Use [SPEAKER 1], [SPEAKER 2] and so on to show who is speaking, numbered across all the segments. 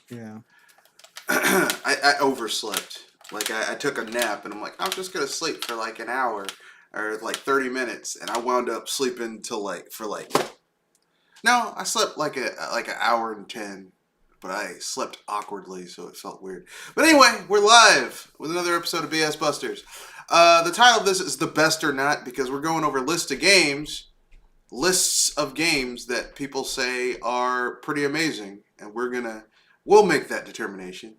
[SPEAKER 1] Yeah.
[SPEAKER 2] I overslept. Like I took a nap and I'm like, I'm just gonna sleep for like an hour or like 30 minutes, and I wound up sleeping till no, I slept like an hour and 10, but I slept awkwardly, so it felt weird. But anyway, we're live with another episode of BS Busters. The title of this is The Best or Not, because we're going over lists of games that people say are pretty amazing, and we'll make that determination.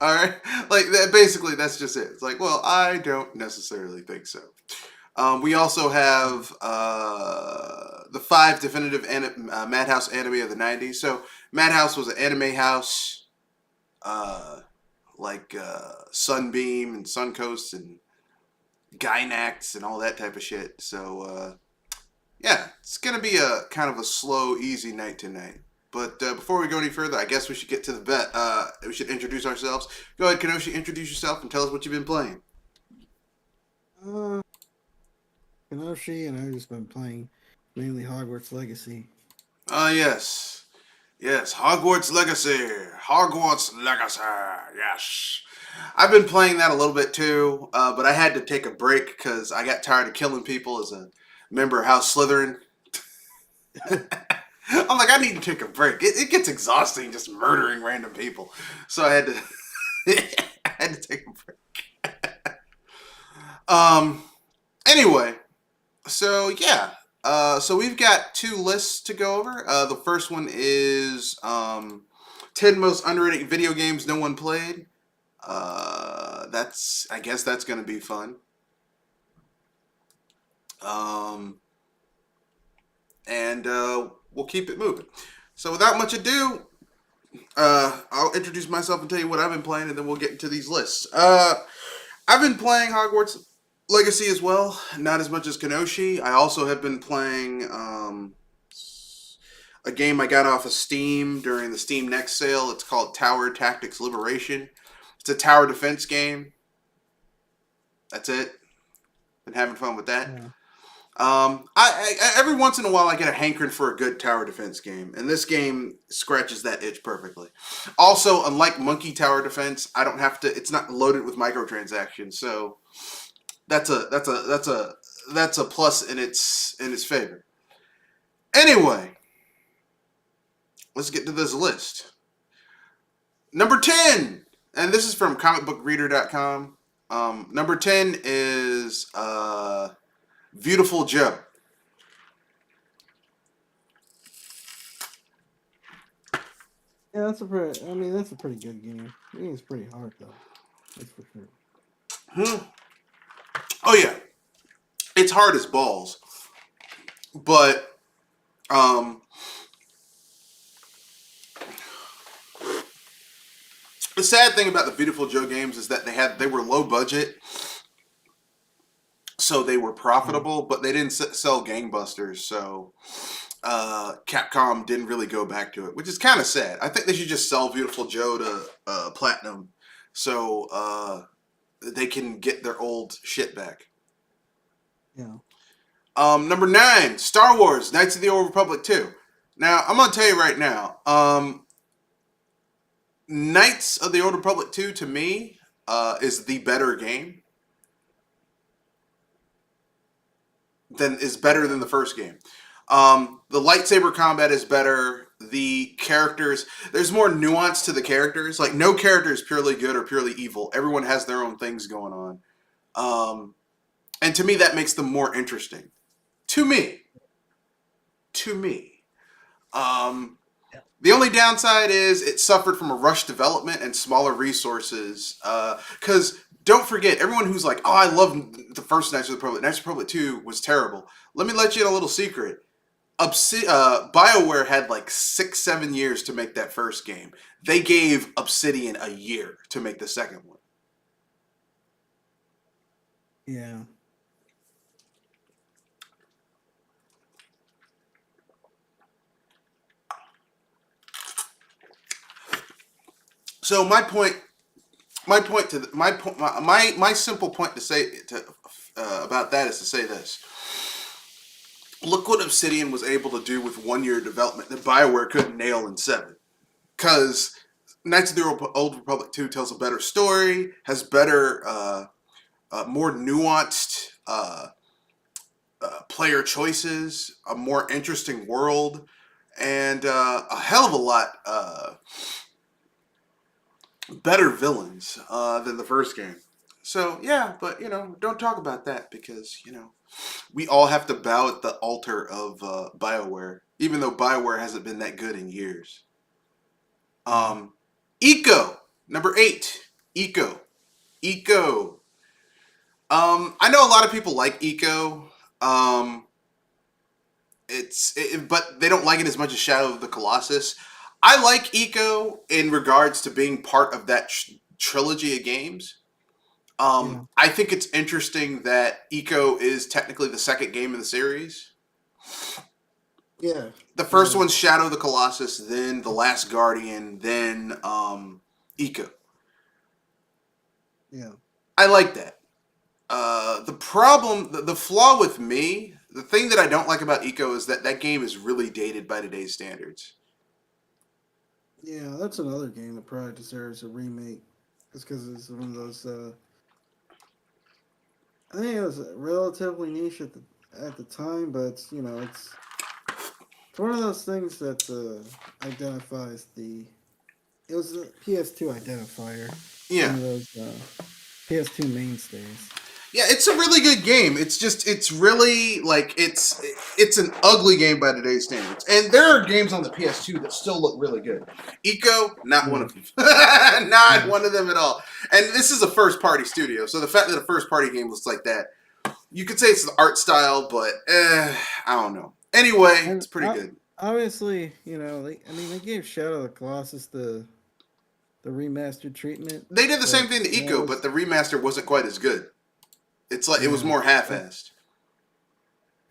[SPEAKER 2] All right, like that. Basically, that's just it. It's like, well, I don't necessarily think so. We also have the 5 definitive Madhouse anime of the '90s. So Madhouse was an anime house, like Sunbeam and Suncoast and Gainax and all that type of shit. So yeah, it's gonna be a kind of a slow, easy night tonight. But before we go any further, I guess we should get to the bet. We should introduce ourselves. Go ahead, Kenoshi, introduce yourself and tell us what you've been playing.
[SPEAKER 1] Uh, Kenoshi and I've just been playing mainly Hogwarts Legacy.
[SPEAKER 2] Yes. Yes, Hogwarts Legacy. Hogwarts Legacy. Yes. I've been playing that a little bit too, but I had to take a break because I got tired of killing people as a member of House Slytherin. I'm like, I need to take a break. It gets exhausting just murdering random people. So I had to I had to take a break. Anyway, so yeah. So we've got 2 lists to go over. The first one is 10 most underrated video games no one played. I guess that's gonna be fun. And we'll keep it moving. So without much ado, I'll introduce myself and tell you what I've been playing, and then we'll get into these lists. I've been playing Hogwarts Legacy as well, not as much as Kenoshi. I also have been playing a game I got off of Steam during the Steam Next sale. It's called Tower Tactics Liberation. It's a tower defense game. That's it. Been having fun with that.
[SPEAKER 1] Yeah.
[SPEAKER 2] I every once in a while I get a hankering for a good tower defense game, and this game scratches that itch perfectly. Also, unlike Monkey Tower Defense, I don't have to. It's not loaded with microtransactions, so that's a plus in its favor. Anyway, let's get to this list. Number 10, and this is from comicbookreader.com. Number 10 is Beautiful Joe.
[SPEAKER 1] Yeah, that's a pretty. I mean, that's a pretty good game. I think it's pretty hard though. That's for sure.
[SPEAKER 2] Oh yeah, it's hard as balls, but the sad thing about the Beautiful Joe games is that they were low budget, so they were profitable, but they didn't sell gangbusters. So Capcom didn't really go back to it, which is kind of sad. I think they should just sell Beautiful Joe to Platinum, so they can get their old shit back.
[SPEAKER 1] Yeah.
[SPEAKER 2] Number 9, Star Wars: Knights of the Old Republic 2. Now I'm gonna tell you right now, Knights of the Old Republic 2 to me is the better game. Is better than the first game. The lightsaber combat is better. The characters, there's more nuance to the characters. Like, no character is purely good or purely evil. Everyone has their own things going on. And to me, that makes them more interesting. To me. The only downside is it suffered from a rush development and smaller resources. Because don't forget, everyone who's like, oh, I love the first Knights of the Republic. Knights of the Republic 2 was terrible. Let me let you in a little secret. BioWare had like 6-7 years to make that first game. They gave Obsidian a year to make the second one.
[SPEAKER 1] Yeah.
[SPEAKER 2] So my simple point to say about that is to say this: look what Obsidian was able to do with 1 year development that BioWare couldn't nail in 7. Because Knights of the Old Republic 2 tells a better story, has better, more nuanced player choices, a more interesting world, and a hell of a lot better villains than the first game. So, yeah, but, don't talk about that because, we all have to bow at the altar of BioWare, even though BioWare hasn't been that good in years. Eco, number 8. Eco. I know a lot of people like Eco. But they don't like it as much as Shadow of the Colossus. I like Eco in regards to being part of that trilogy of games. I think it's interesting that Eco is technically the second game of the series.
[SPEAKER 1] Yeah.
[SPEAKER 2] The first one's Shadow of the Colossus, then The Last Guardian, then Eco.
[SPEAKER 1] Yeah.
[SPEAKER 2] I like that. The problem, the flaw with me, the thing that I don't like about Eco is that game is really dated by today's standards.
[SPEAKER 1] Yeah, that's another game that probably deserves a remake. Just because it's one of those. I think it was relatively niche at the time, but it's one of those things that identifies the. It was a PS2 identifier.
[SPEAKER 2] Yeah.
[SPEAKER 1] One of those PS2 mainstays.
[SPEAKER 2] Yeah, it's a really good game. It's really like it's an ugly game by today's standards. And there are games on the PS2 that still look really good. Eco, not one of them. Not one of them at all. And this is a first party studio, so the fact that a first party game looks like that, you could say it's the art style, but I don't know. Anyway, it's pretty good.
[SPEAKER 1] Obviously, they gave Shadow of the Colossus the remastered treatment.
[SPEAKER 2] They did the same thing to Eco, but the remaster wasn't quite as good. It's like it was more half-assed.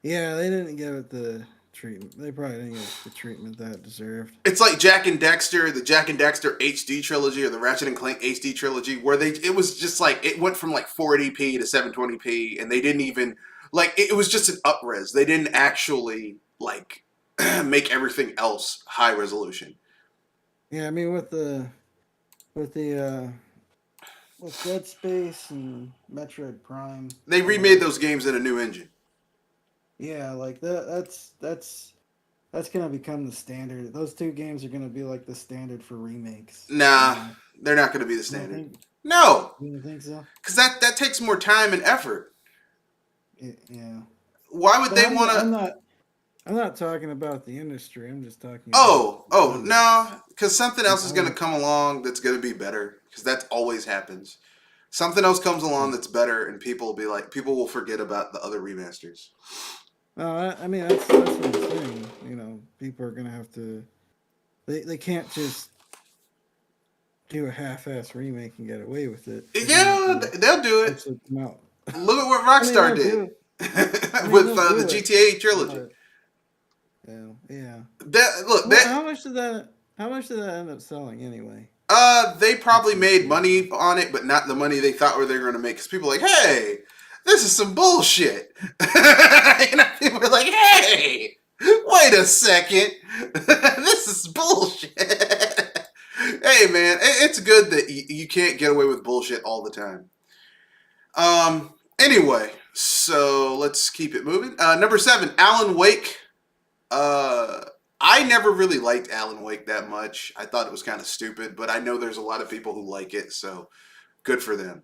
[SPEAKER 1] Yeah, they didn't give it the treatment. They probably didn't give it the treatment that it deserved.
[SPEAKER 2] It's like Jak and Daxter, the Jak and Daxter HD trilogy or the Ratchet and Clank HD trilogy, where it was just like it went from like 480p to 720p, and they didn't even it was just an up-res. They didn't actually make everything else high resolution.
[SPEAKER 1] Yeah, I mean with Dead Space and Metroid Prime,
[SPEAKER 2] they remade those games in a new engine.
[SPEAKER 1] Yeah, that's gonna become the standard. Those two games are gonna be like the standard for remakes.
[SPEAKER 2] Nah, they're not gonna be the standard. No,
[SPEAKER 1] you don't think so?
[SPEAKER 2] Because that takes more time and effort.
[SPEAKER 1] Yeah.
[SPEAKER 2] Why would they want to?
[SPEAKER 1] I'm not talking about the industry. I'm just talking.
[SPEAKER 2] No, because something else is going to come along that's going to be better. Because that always happens. Something else comes along that's better, and people will forget about the other remasters.
[SPEAKER 1] I mean that's what I'm saying. People are going to have to. They can't just do a half-ass remake and get away with it.
[SPEAKER 2] Yeah, they'll do it.
[SPEAKER 1] No.
[SPEAKER 2] Look at what Rockstar did with the GTA trilogy.
[SPEAKER 1] Yeah. How much did that end up selling anyway?
[SPEAKER 2] They probably made money on it, but not the money they thought they were going to make. Because people are like, hey, this is some bullshit. People are like, hey, wait a second, this is bullshit. Hey, man, it's good that you can't get away with bullshit all the time. Anyway, so let's keep it moving. Number 7, Alan Wake. I never really liked Alan Wake that much. I thought it was kind of stupid, but I know there's a lot of people who like it, so good for them.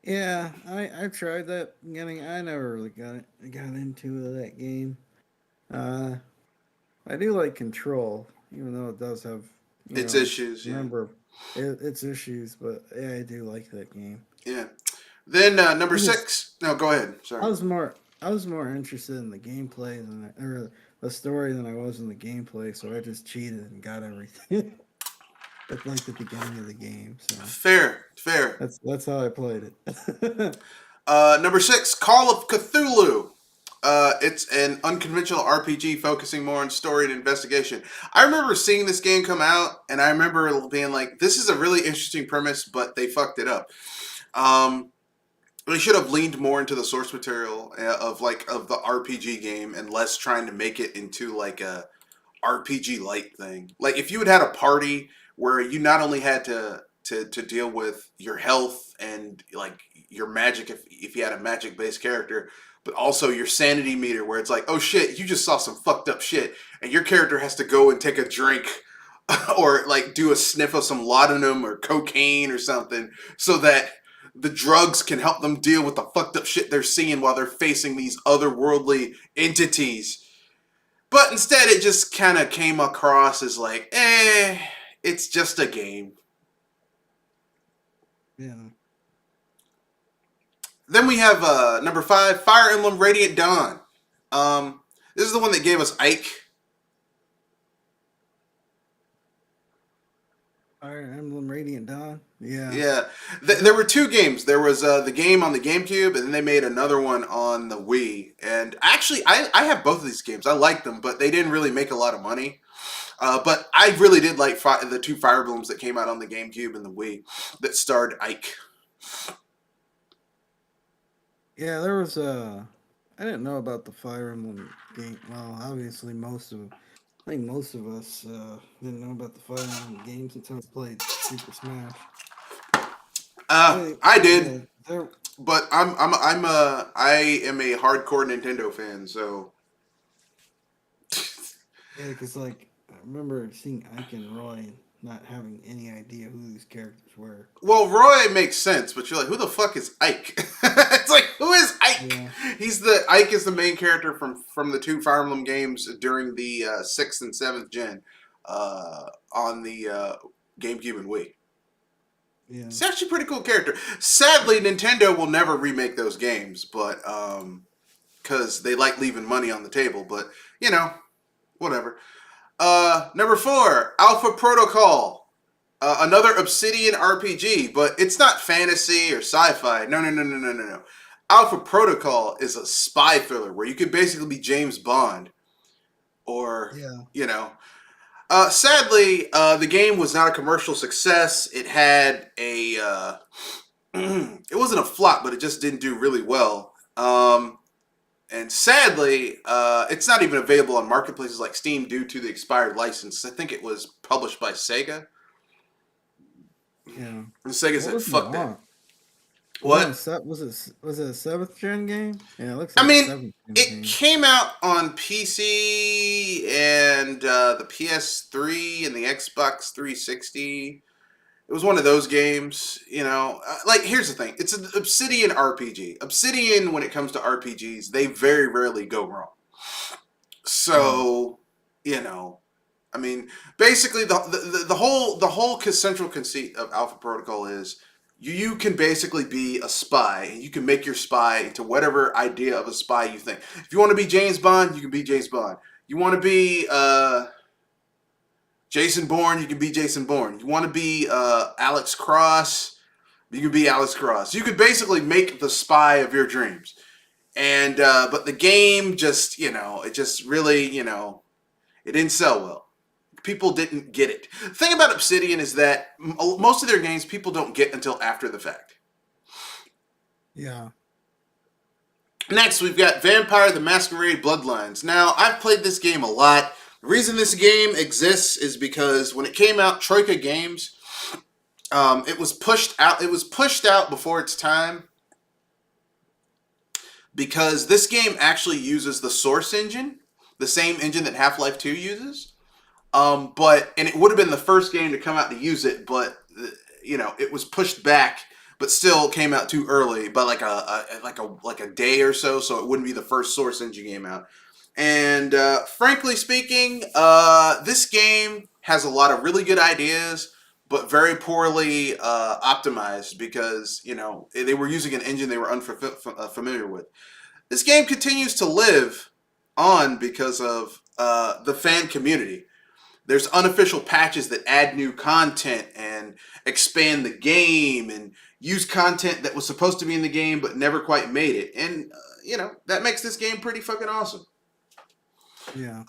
[SPEAKER 1] Yeah, I tried that I never really got into that game. I do like Control, even though it does have
[SPEAKER 2] its issues.
[SPEAKER 1] Its issues, but yeah, I do like that game.
[SPEAKER 2] Yeah. Then number 6. No, go ahead. Sorry.
[SPEAKER 1] I was more interested in the gameplay or the story than I was in the gameplay, so I just cheated and got everything. At the beginning of the game. So.
[SPEAKER 2] Fair.
[SPEAKER 1] That's how I played it.
[SPEAKER 2] Number 6, Call of Cthulhu. It's an unconventional RPG focusing more on story and investigation. I remember seeing this game come out, and I remember being like, this is a really interesting premise, but they fucked it up. They should have leaned more into the source material of the RPG game and less trying to make it into like a RPG light thing. Like if you had a party where you not only had to deal with your health and like your magic if you had a magic based character, but also your sanity meter where it's like, oh shit, you just saw some fucked up shit and your character has to go and take a drink or like do a sniff of some laudanum or cocaine or something so that the drugs can help them deal with the fucked up shit they're seeing while they're facing these otherworldly entities. But instead, it just kind of came across as like, it's just a game.
[SPEAKER 1] Yeah.
[SPEAKER 2] Then we have number 5, Fire Emblem Radiant Dawn. This is the one that gave us Ike.
[SPEAKER 1] Fire Emblem Radiant Dawn. Yeah.
[SPEAKER 2] Yeah. There were 2 games. There was the game on the GameCube, and then they made another one on the Wii. And actually, I have both of these games. I like them, but they didn't really make a lot of money. But I really did like the 2 Fire Emblems that came out on the GameCube and the Wii that starred Ike.
[SPEAKER 1] Yeah, there was I didn't know about the Fire Emblem game. Well, obviously I think most of us didn't know about the Fire Emblem games until I played Super Smash.
[SPEAKER 2] I did,
[SPEAKER 1] Yeah,
[SPEAKER 2] but I am a hardcore Nintendo fan, so
[SPEAKER 1] yeah, because like I remember seeing Ike and Roy and not having any idea who these characters were.
[SPEAKER 2] well, Roy makes sense, but you're like, who the fuck is Ike? It's like, who is Ike?
[SPEAKER 1] Yeah.
[SPEAKER 2] Ike is the main character from the 2 Fire Emblem games during the 6th and 7th gen on the GameCube and Wii.
[SPEAKER 1] Yeah.
[SPEAKER 2] It's actually a pretty cool character. Sadly, Nintendo will never remake those games, but because they like leaving money on the table. But you know, whatever. Number 4, Alpha Protocol. Another Obsidian RPG, but it's not fantasy or sci-fi. No. Alpha Protocol is a spy thriller where you could basically be James Bond, or you know. Sadly, the game was not a commercial success. It had a it wasn't a flop, but it just didn't do really well. And sadly, it's not even available on marketplaces like Steam due to the expired license. I think it was published by Sega.
[SPEAKER 1] Yeah.
[SPEAKER 2] And Sega said, "Fuck that."
[SPEAKER 1] What?
[SPEAKER 2] What?
[SPEAKER 1] Was it a 7th gen game? Yeah, it looks
[SPEAKER 2] I
[SPEAKER 1] like
[SPEAKER 2] mean,
[SPEAKER 1] 7th gen
[SPEAKER 2] it
[SPEAKER 1] game.
[SPEAKER 2] came out on PC and the PS3 and the Xbox 360. It was one of those games, you know. Like, here's the thing: it's an Obsidian RPG. Obsidian, when it comes to RPGs, they very rarely go wrong. So, you know, I mean, basically, the whole central conceit of Alpha Protocol is you can basically be a spy, and you can make your spy into whatever idea of a spy you think. If you want to be James Bond, you can be James Bond. You want to be Jason Bourne, you can be Jason Bourne. You want to be Alex Cross, you can be Alex Cross. You could basically make the spy of your dreams. And but the game just, you know, it just really, you know, it didn't sell well. People didn't get it. The thing about Obsidian is that most of their games people don't get until after the fact.
[SPEAKER 1] Yeah.
[SPEAKER 2] Next, we've got Vampire the Masquerade Bloodlines. Now, I've played this game a lot. The reason this game exists is because when it came out, Troika Games, it was pushed out. It was pushed out before its time because this game actually uses the Source engine, the same engine that Half-Life 2 uses. And it would have been the first game to come out to use it, but you know, it was pushed back, but still came out too early, by like a day or so, so it wouldn't be the first Source engine game out. And frankly speaking, this game has a lot of really good ideas, but very poorly optimized because, you know, they were using an engine they were unfamiliar with. This game continues to live on because of the fan community. There's unofficial patches that add new content and expand the game and use content that was supposed to be in the game but never quite made it. And, you know, that makes this game pretty fucking awesome.
[SPEAKER 1] Yeah.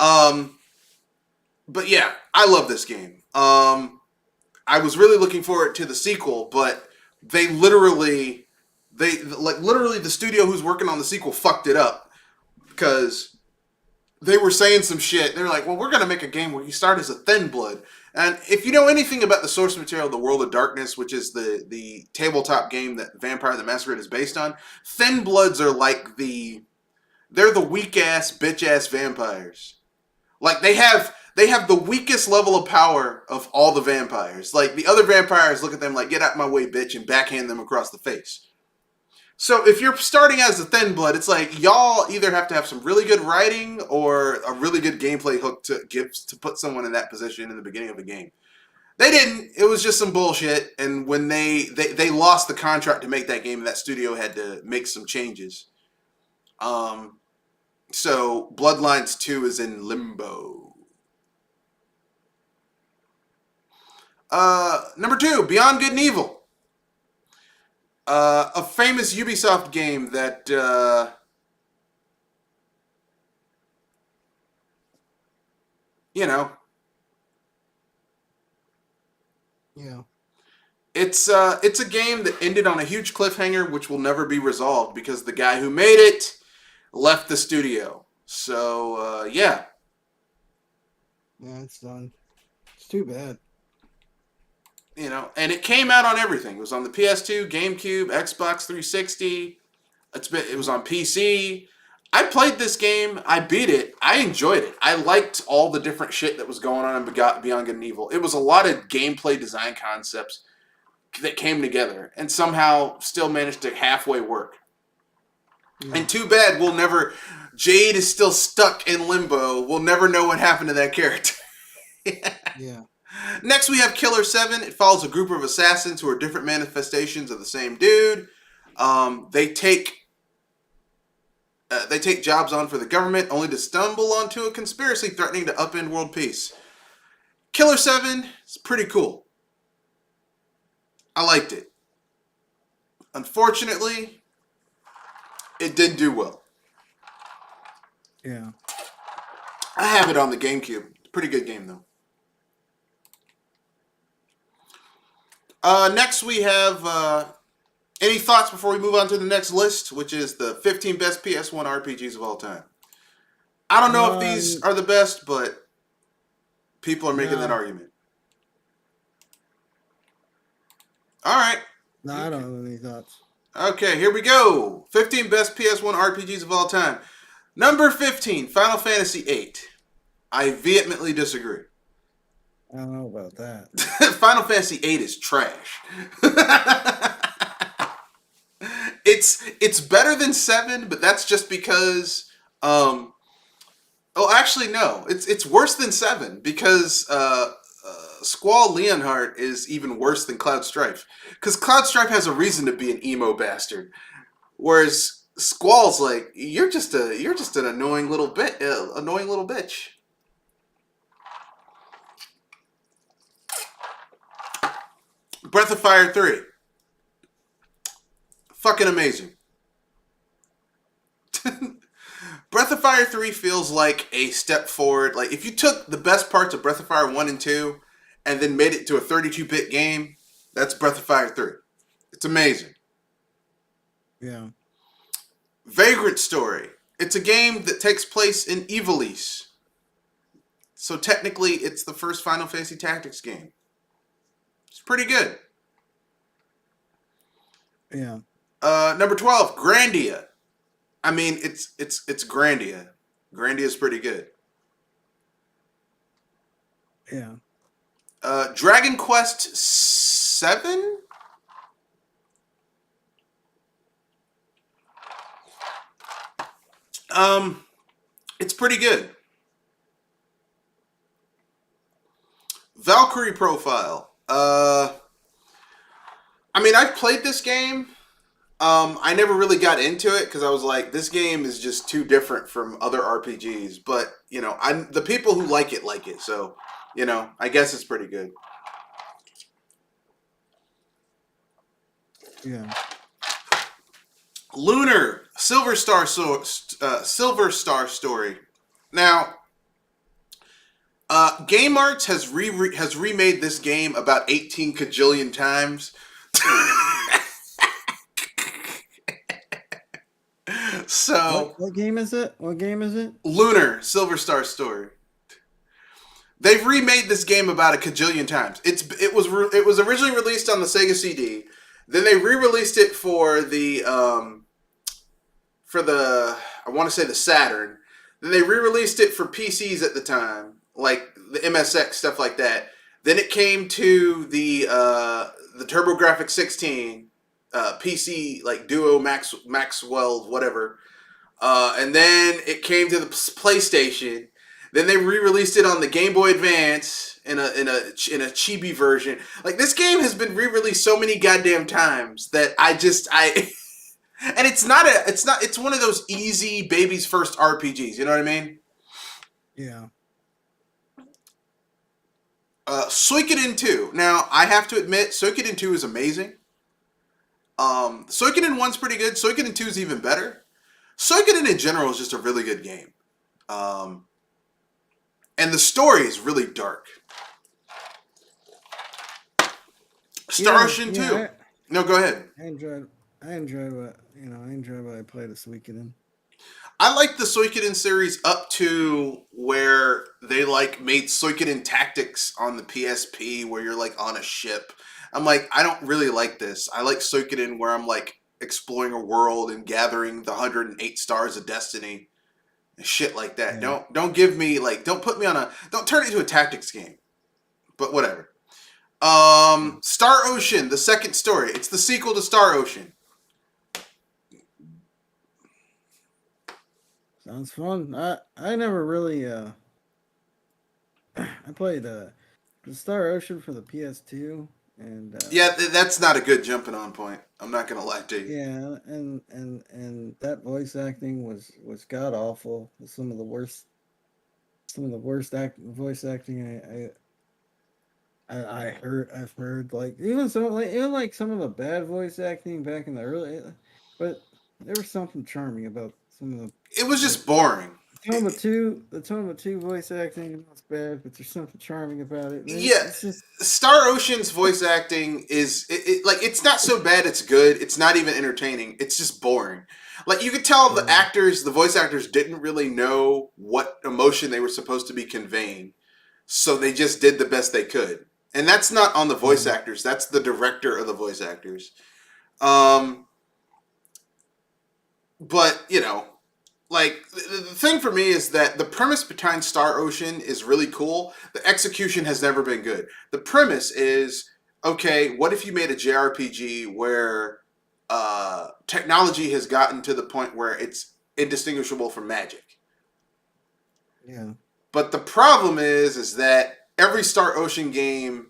[SPEAKER 2] But yeah, I love this game. I was really looking forward to the sequel, but they literally They like literally the studio who's working on the sequel fucked it up because they were saying some shit. They're like, well, we're gonna make a game where you start as a thin blood. And if you know anything about the source material, The World of Darkness, which is the tabletop game that Vampire the Masquerade is based on, thin bloods are like they're the weak ass bitch ass vampires. Like they have the weakest level of power of all the vampires. Like the other vampires look at them like, get out my way, bitch, and backhand them across the face. So if you're starting as a thin blood, it's like y'all either have to have some really good writing or a really good gameplay hook to put someone in that position in the beginning of a game. They didn't. It was just some bullshit. And when they lost the contract to make that game, that studio had to make some changes. So Bloodlines 2 is in limbo. Number 2, Beyond Good and Evil. A famous Ubisoft game that
[SPEAKER 1] Yeah.
[SPEAKER 2] it's a game that ended on a huge cliffhanger, which will never be resolved because the guy who made it left the studio. So yeah.
[SPEAKER 1] Yeah, it's done. It's too bad.
[SPEAKER 2] And it came out on everything. It was on the PS2, GameCube, Xbox 360. It was on PC. I played this game. I beat it. I enjoyed it. I liked all the different shit that was going on in Beyond Good and Evil. It was a lot of gameplay design concepts that came together and somehow still managed to halfway work. Yeah. And too bad Jade is still stuck in limbo. We'll never know what happened to that character.
[SPEAKER 1] Yeah.
[SPEAKER 2] Next, we have Killer 7. It follows a group of assassins who are different manifestations of the same dude. They take jobs on for the government, only to stumble onto a conspiracy threatening to upend world peace. Killer 7 is pretty cool. I liked it. Unfortunately, it didn't do well.
[SPEAKER 1] Yeah.
[SPEAKER 2] I have it on the GameCube. Pretty good game, though. Next, we have... any thoughts before we move on to the next list, which is the 15 best PS1 RPGs of all time? I don't know if these are the best, but people are making that argument. All right.
[SPEAKER 1] No, I don't have any thoughts.
[SPEAKER 2] Okay, here we go. 15 best PS1 RPGs of all time. Number 15, Final Fantasy VIII. I vehemently disagree.
[SPEAKER 1] I don't know about that.
[SPEAKER 2] Final Fantasy VIII is trash. It's better than 7, but that's just because actually no. It's worse than 7 because Squall Leonhardt is even worse than Cloud Strife. Because Cloud Strife has a reason to be an emo bastard. Whereas Squall's like, you're just an annoying little bitch. Breath of Fire 3. Fucking amazing. Breath of Fire 3 feels like a step forward. Like, if you took the best parts of Breath of Fire 1 and 2 and then made it to a 32-bit game, that's Breath of Fire 3. It's amazing.
[SPEAKER 1] Yeah.
[SPEAKER 2] Vagrant Story. It's a game that takes place in Ivalice. So technically, it's the first Final Fantasy Tactics game. It's pretty good.
[SPEAKER 1] Yeah.
[SPEAKER 2] Number 12, Grandia. I mean, it's Grandia. Grandia's pretty good.
[SPEAKER 1] Yeah.
[SPEAKER 2] Dragon Quest 7? It's pretty good. Valkyrie Profile. I mean, I've played this game. I never really got into it because I was like, this game is just too different from other RPGs. But, the people who like it. So, I guess it's pretty good.
[SPEAKER 1] Yeah.
[SPEAKER 2] Lunar Silver Star Story. Now, Game Arts has remade this game about 18 kajillion times. So
[SPEAKER 1] What game is it? What game is it?
[SPEAKER 2] Lunar Silver Star Story. They've remade this game about a cajillion times. It was originally released on the Sega CD. Then they re-released it for the I want to say the Saturn. Then they re-released it for PCs at the time, like the MSX stuff like that. Then it came to the TurboGrafx 16 PC, like Duo Maxwell whatever, and then it came to the PlayStation. Then they re-released it on the Game Boy Advance in a chibi version. Like, this game has been re-released so many goddamn times that I and it's one of those easy baby's first RPGs. You know what I mean?
[SPEAKER 1] Yeah.
[SPEAKER 2] Suikoden 2. Now, I have to admit, Suikoden 2 is amazing. Suikoden 1's pretty good. Suikoden 2 is even better. Suikoden in general is just a really good game. And the story is really dark. Star Ocean 2. No, go ahead.
[SPEAKER 1] I enjoyed what I played of Suikoden.
[SPEAKER 2] I like the Suikoden series up to where they like made Suikoden Tactics on the PSP where you're like on a ship. I'm like, I don't really like this. I like Suikoden where I'm like exploring a world and gathering the 108 stars of destiny and shit like that.
[SPEAKER 1] Yeah.
[SPEAKER 2] Don't give me like, don't turn it into a tactics game. But whatever. Star Ocean, the second story. It's the sequel to Star Ocean.
[SPEAKER 1] Sounds fun. I never really I played the Star Ocean for the PS2 and
[SPEAKER 2] Yeah, that's not a good jumping on point. I'm not gonna lie to you.
[SPEAKER 1] yeah, and that voice acting was god awful. Some of the worst voice acting I've heard like even some of the bad voice acting back in the early, but there was something charming about some of the.
[SPEAKER 2] It was just boring.
[SPEAKER 1] The Toma 2 voice acting was bad, but there's something charming about it.
[SPEAKER 2] It's just Star Ocean's voice acting is like it's not so bad it's good. It's not even entertaining. It's just boring. Like you could tell the voice actors didn't really know what emotion they were supposed to be conveying. So they just did the best they could. And that's not on the voice actors, that's the director of the voice actors. But, you know, like, the thing for me is that the premise behind Star Ocean is really cool. The execution has never been good. The premise is, okay, what if you made a JRPG where technology has gotten to the point where it's indistinguishable from magic?
[SPEAKER 1] Yeah.
[SPEAKER 2] But the problem is that every Star Ocean game,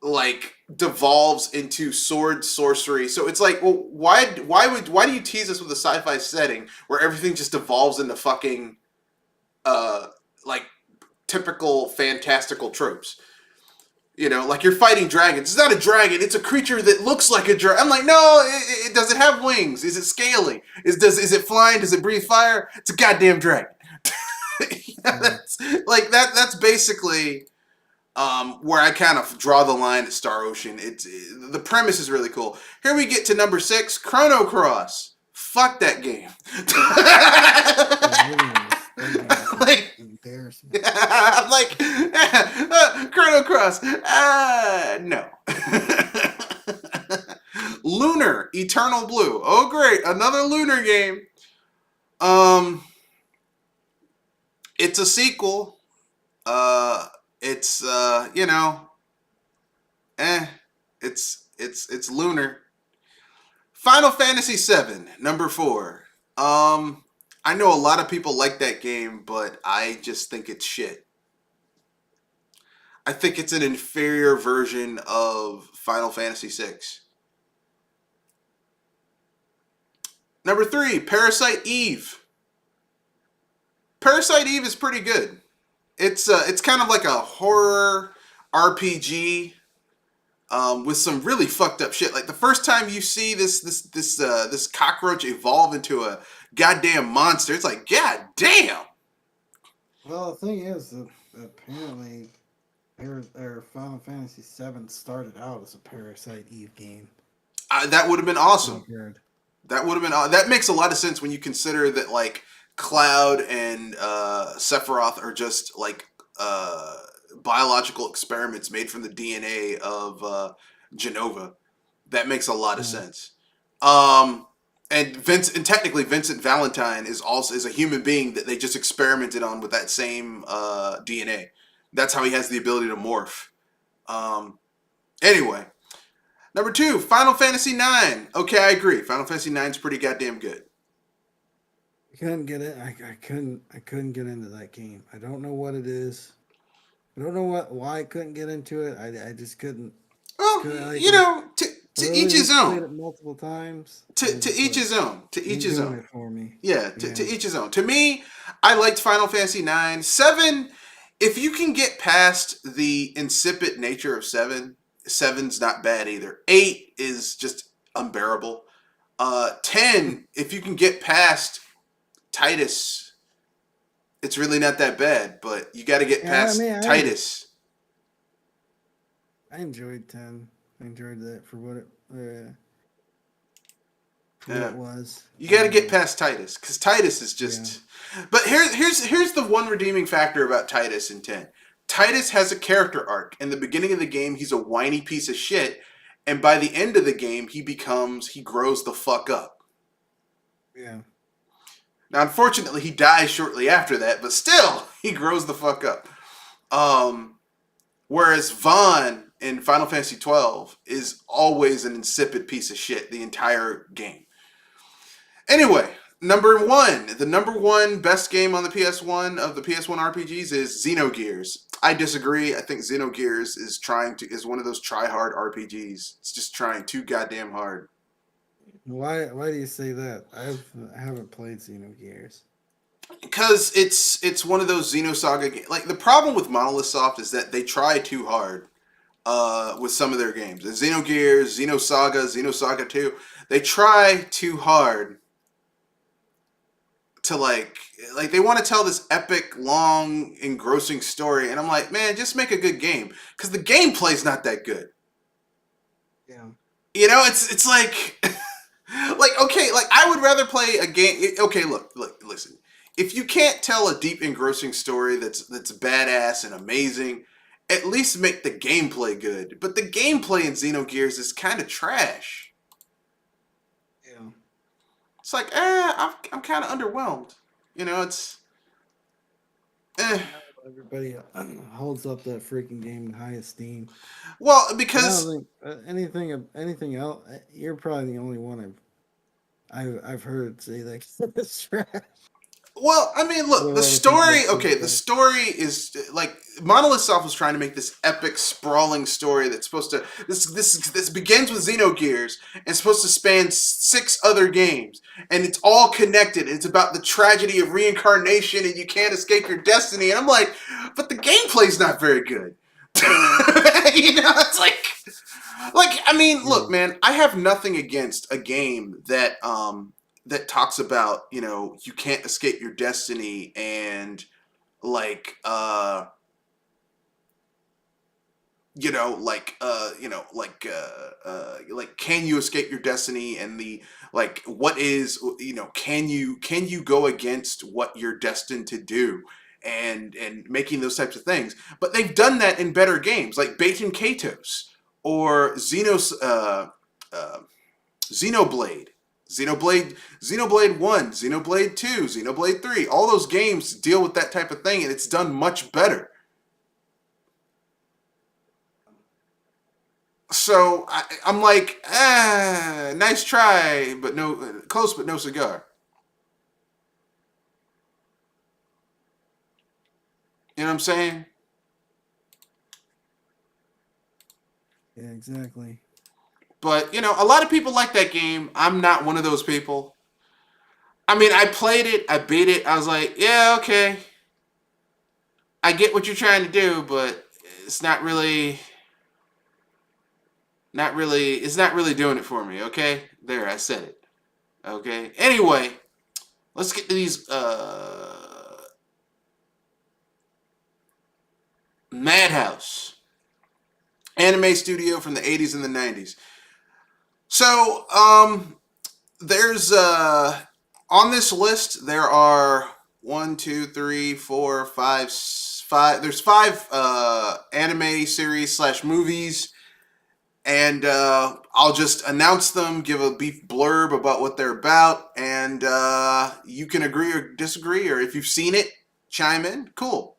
[SPEAKER 2] like, devolves into sword sorcery. So it's like, well, why do you tease us with a sci-fi setting where everything just devolves into fucking like typical fantastical tropes? You know, like you're fighting dragons. It's not a dragon. It's a creature that looks like a dragon. I'm like, no. It does it have wings? Is it scaly? Is it flying? Does it breathe fire? It's a goddamn dragon. That's basically where I kind of draw the line at Star Ocean. The premise is really cool. Here we get to number 6, Chrono Cross. Fuck that game. Like, embarrassment. I'm like, Chrono Cross. No. Lunar, Eternal Blue. Oh great, another Lunar game. It's a sequel. It's you know, it's Lunar. Final Fantasy VII, number 4. I know a lot of people like that game, but I just think it's shit. I think it's an inferior version of Final Fantasy VI. Number 3, Parasite Eve. Parasite Eve is pretty good. It's kind of like a horror RPG with some really fucked up shit. Like the first time you see this cockroach evolve into a goddamn monster, it's like, god damn.
[SPEAKER 1] Well, the thing is that apparently Final Fantasy VII started out as a Parasite Eve game.
[SPEAKER 2] That would have been awesome. That would have been. That makes a lot of sense when you consider that like Cloud and Sephiroth are just like biological experiments made from the DNA of Genova. That makes a lot of sense. And technically Vincent Valentine is a human being that they just experimented on with that same DNA. That's how he has the ability to morph. Anyway, number 2, Final Fantasy IX. Okay, I agree. Final Fantasy IX is pretty goddamn good.
[SPEAKER 1] I couldn't get it. I couldn't get into that game. I don't know what it is. I don't know why I couldn't get into it. I just couldn't.
[SPEAKER 2] Well,
[SPEAKER 1] Like
[SPEAKER 2] you know, to
[SPEAKER 1] really
[SPEAKER 2] each his
[SPEAKER 1] played
[SPEAKER 2] own.
[SPEAKER 1] it multiple times.
[SPEAKER 2] To each his own. To each his own.
[SPEAKER 1] It for me.
[SPEAKER 2] Yeah, to each his own. To me, I liked Final Fantasy IX. 7, if you can get past the insipid nature of 7, 7's not bad either. 8 is just unbearable. 10, if you can get past Titus, it's really not that bad, but you got to get past Titus.
[SPEAKER 1] I enjoyed 10. I enjoyed that for what it was.
[SPEAKER 2] You got to get past Titus because Titus is just. Yeah. But here's the one redeeming factor about Titus in 10. Titus has a character arc. In the beginning of the game, he's a whiny piece of shit, and by the end of the game, he grows the fuck up.
[SPEAKER 1] Yeah.
[SPEAKER 2] Now, unfortunately, he dies shortly after that, but still, he grows the fuck up. Whereas Vaughn in Final Fantasy 12 is always an insipid piece of shit the entire game. Anyway, the number one best game on the PS1 of the PS1 RPGs is Xenogears. I disagree. I think Xenogears is one of those try-hard RPGs. It's just trying too goddamn hard.
[SPEAKER 1] Why do you say that? I haven't played Xenogears.
[SPEAKER 2] Because it's one of those Xenosaga games. Like, the problem with Monolith Soft is that they try too hard with some of their games. Xenogears, Xenosaga 2, they try too hard to like they want to tell this epic, long, engrossing story, and I'm like, man, just make a good game, because the gameplay's not that good.
[SPEAKER 1] Yeah.
[SPEAKER 2] You know, it's like, okay, like I would rather play a game. Okay, look, listen. If you can't tell a deep, engrossing story that's badass and amazing, at least make the gameplay good. But the gameplay in Xenogears is kind of trash.
[SPEAKER 1] Yeah.
[SPEAKER 2] It's like, I'm kind of underwhelmed. You know, it's.
[SPEAKER 1] Everybody holds up that freaking game in high esteem.
[SPEAKER 2] Well, because
[SPEAKER 1] I don't think anything else. You're probably the only one I've heard say that it's trash.
[SPEAKER 2] Well, I mean, look, the story. Okay, the story is like Monolith Soft was trying to make this epic, sprawling story that's supposed to. This begins with Xenogears and it's supposed to span 6 other games, and it's all connected. And it's about the tragedy of reincarnation, and you can't escape your destiny. And I'm like, but the gameplay's not very good. You know, it's like I mean, look, man, I have nothing against a game that talks about, you know, you can't escape your destiny and like can you escape your destiny, and the like, what is, you know, can you go against what you're destined to do, and making those types of things. But they've done that in better games like Baten Kaitos or Xenoblade. Xenoblade 1, Xenoblade 2, Xenoblade 3. All those games deal with that type of thing, and it's done much better. So I'm like, nice try, but no, close but no cigar. You know what I'm saying?
[SPEAKER 1] Yeah, exactly.
[SPEAKER 2] But, you know, a lot of people like that game. I'm not one of those people. I mean, I played it, I beat it, I was like, yeah, okay. I get what you're trying to do, but it's not really doing it for me, okay? There, I said it. Okay? Anyway, let's get to these Madhouse. Anime studio from the 80s and the 90s. So, there's on this list there are one, two, three, four, five. There's five anime series slash movies, and I'll just announce them, give a brief blurb about what they're about, and you can agree or disagree, or if you've seen it, chime in. Cool.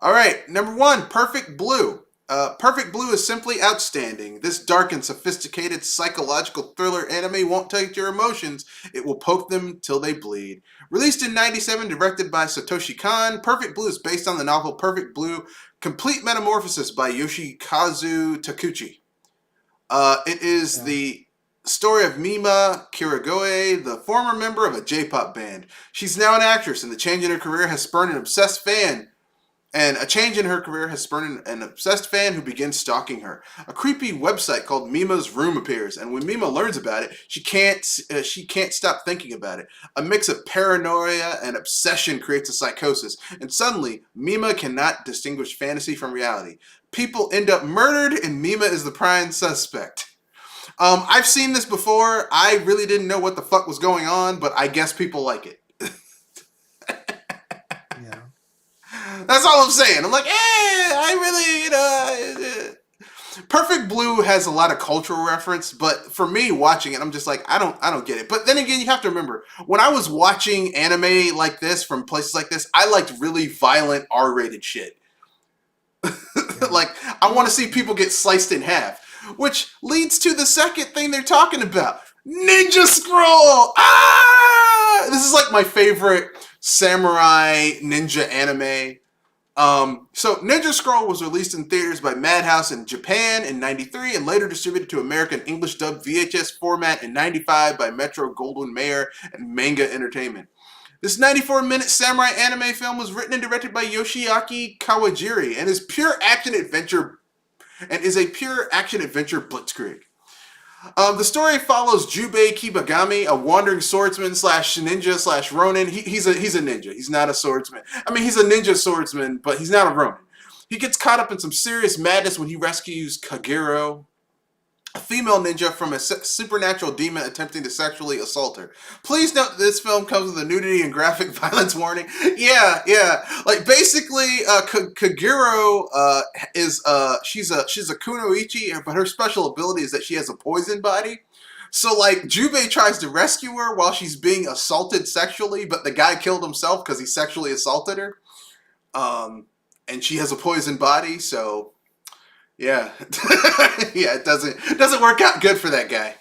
[SPEAKER 2] All right, number one, Perfect Blue. Perfect Blue is simply outstanding. This dark and sophisticated psychological thriller anime won't take your emotions. It will poke them till they bleed. Released in '97, directed by Satoshi Kon, Perfect Blue is based on the novel Perfect Blue, Complete Metamorphosis by Yoshikazu Takuchi. It is the story of Mima Kirigoe, the former member of a J-pop band. She's now an actress, and the change in her career has spurned an obsessed fan. And a change in her career has spurned an obsessed fan who begins stalking her. A creepy website called Mima's Room appears, and when Mima learns about it, she can't stop thinking about it. A mix of paranoia and obsession creates a psychosis, and suddenly Mima cannot distinguish fantasy from reality. People end up murdered, and Mima is the prime suspect. I've seen this before. I really didn't know what the fuck was going on, but I guess people like it.
[SPEAKER 1] Yeah.
[SPEAKER 2] That's all I'm saying. I'm like, I really, Perfect Blue has a lot of cultural reference, but for me watching it, I'm just like, I don't get it. But then again, you have to remember, when I was watching anime like this from places like this, I liked really violent R-rated shit. Like, I want to see people get sliced in half, which leads to the second thing they're talking about. Ninja Scroll! Ah! This is like my favorite samurai ninja anime. So Ninja Scroll was released in theaters by Madhouse in Japan in '93 and later distributed to American English dubbed VHS format in '95 by Metro Goldwyn Mayer and Manga Entertainment. This 94-minute samurai anime film was written and directed by Yoshiaki Kawajiri and is a pure action adventure blitzkrieg. The story follows Jubei Kibagami, a wandering swordsman slash ninja slash ronin. He's a ninja. He's not a swordsman. I mean, he's a ninja swordsman, but he's not a ronin. He gets caught up in some serious madness when he rescues Kagero, a female ninja, from a supernatural demon attempting to sexually assault her. Please note this film comes with a nudity and graphic violence warning. Yeah. Like, basically, Kagero she's a kunoichi, but her special ability is that she has a poison body. So, like, Jubei tries to rescue her while she's being assaulted sexually, but the guy killed himself because he sexually assaulted her. And she has a poison body, so... Yeah. Yeah, it doesn't work out good for that guy.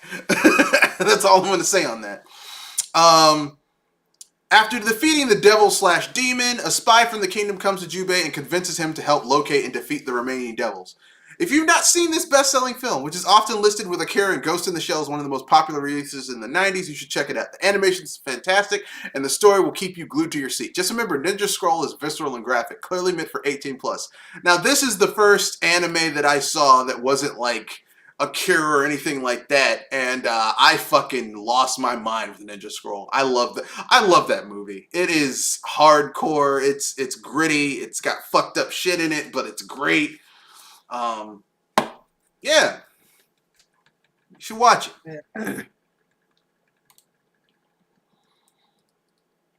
[SPEAKER 2] That's all I'm going to say on that. After defeating the devil slash demon, a spy from the kingdom comes to Jubei and convinces him to help locate and defeat the remaining devils. If you've not seen this best-selling film, which is often listed with Akira and Ghost in the Shell as one of the most popular releases in the 90s, you should check it out. The animation is fantastic, and the story will keep you glued to your seat. Just remember, Ninja Scroll is visceral and graphic, clearly meant for 18+. Now, this is the first anime that I saw that wasn't like Akira or anything like that, and I fucking lost my mind with Ninja Scroll. I love that movie. It is hardcore. It's gritty. It's got fucked up shit in it, but it's great. Yeah, you should watch it.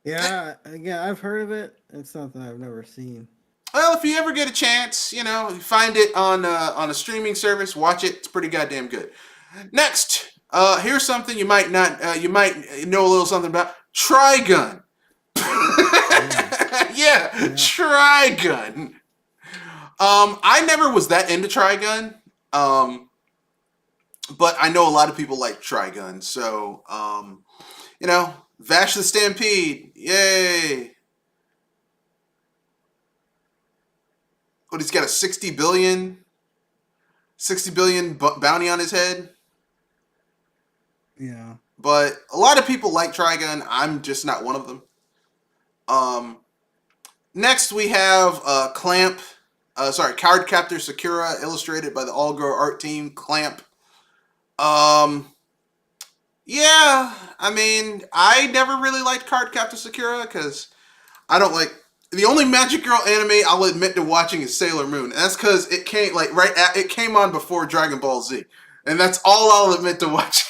[SPEAKER 1] Yeah, again, I've heard of it. It's something I've never seen.
[SPEAKER 2] Well, if you ever get a chance, you find it on a streaming service, watch it. It's pretty goddamn good. Next, here's something you might not, you might know a little something about. Trigun. Yeah, Trigun. I never was that into Trigun, but I know a lot of people like Trigun. So, Vash the Stampede, yay! But he's got a 60 billion bounty on his head.
[SPEAKER 1] Yeah.
[SPEAKER 2] But a lot of people like Trigun. I'm just not one of them. Next we have Clamp. Card Captor Sakura, illustrated by the all-girl art team, Clamp. Yeah, I mean, I never really liked Card Captor Sakura because I don't like... The only Magic Girl anime I'll admit to watching is Sailor Moon. And that's because it came, it came on before Dragon Ball Z. And that's all I'll admit to watching.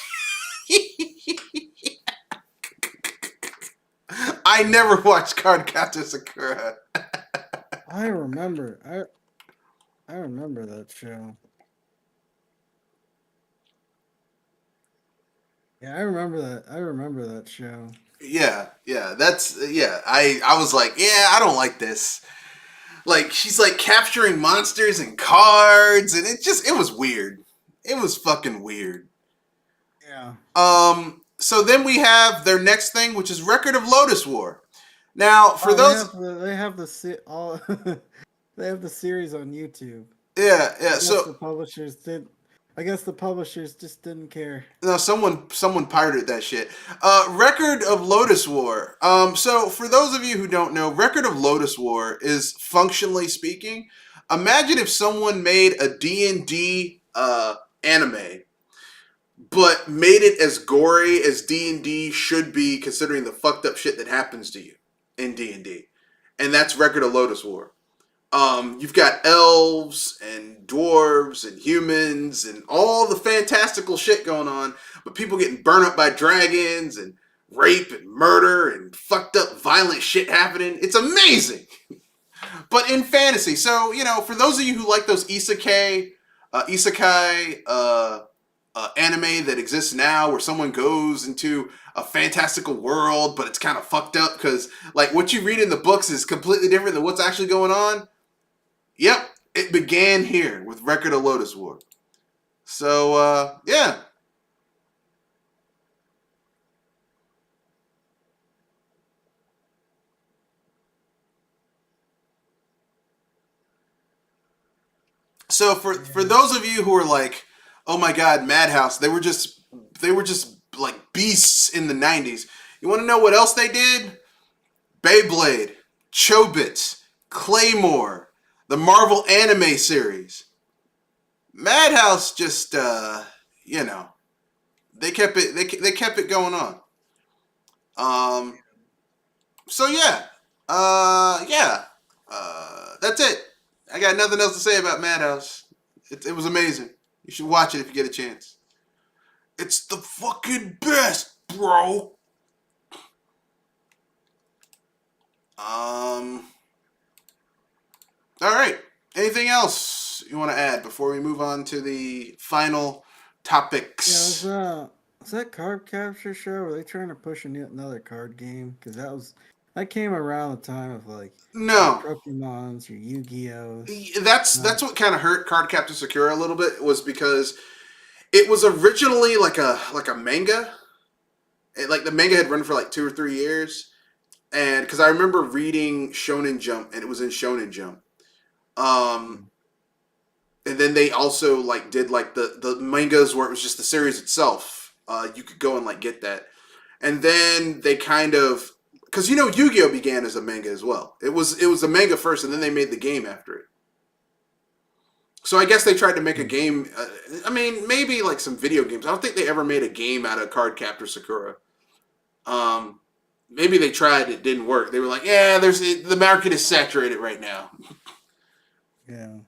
[SPEAKER 2] I never watched Cardcaptor Sakura.
[SPEAKER 1] I remember. I remember that show. Yeah, I remember that. I remember that show.
[SPEAKER 2] Yeah, yeah. I was like, yeah, I don't like this. Like she's like capturing monsters and cards, and it was weird. It was fucking weird.
[SPEAKER 1] Yeah.
[SPEAKER 2] So then we have their next thing, which is Record of Lotus War. Now, for
[SPEAKER 1] Oh,
[SPEAKER 2] those,
[SPEAKER 1] they have all they have the series on YouTube.
[SPEAKER 2] yeah.
[SPEAKER 1] I guess
[SPEAKER 2] So
[SPEAKER 1] the publishers did. I guess the publishers just didn't care.
[SPEAKER 2] no, someone pirated that shit. Record of Lotus War. So for those of you who don't know, Record of Lotus War is functionally speaking. Imagine if someone made a D&D anime, but made it as gory as D&D should be, considering the fucked up shit that happens to you in D&D, and that's Record of Lotus War. You've got elves and dwarves and humans and all the fantastical shit going on, but people getting burned up by dragons and rape and murder and fucked up violent shit happening. It's amazing. But in fantasy. So, for those of you who like those isekai anime that exists now, where someone goes into a fantastical world, but it's kind of fucked up because, like, what you read in the books is completely different than what's actually going on. Yep, it began here with Record of Lotus War. So, yeah. So for those of you who are like, oh my god, Madhouse, they were just like beasts in the 90s. You want to know what else they did? Beyblade, Chobits, Claymore, the Marvel anime series. Madhouse just they kept it going on. Um so yeah. Yeah. That's it. I got nothing else to say about Madhouse. It was amazing. You should watch it if you get a chance. It's the fucking best, bro. Um all right. Anything else you want to add before we move on to the final topics?
[SPEAKER 1] Yeah, was that Card Capture Show? Were they trying to push another card game? Because that came around the time of like your
[SPEAKER 2] No.
[SPEAKER 1] Pokemons, your Yu-Gi-Ohs.
[SPEAKER 2] That's what kind of hurt Cardcaptor Sakura a little bit, was because it was originally like a manga. Like the manga had run for like 2 or 3 years, and because I remember reading Shonen Jump, and it was in Shonen Jump. Um, and then they also like did like the mangas where it was just the series itself. You could go and like get that, and then they kind of, because Yu-Gi-Oh began as a manga as well. It was a manga first, and then they made the game after it. So I guess they tried to make a game. I mean, maybe like some video games. I don't think they ever made a game out of Cardcaptor Sakura. Maybe they tried. It didn't work. They were like, yeah, the market is saturated right now.
[SPEAKER 1] Yeah,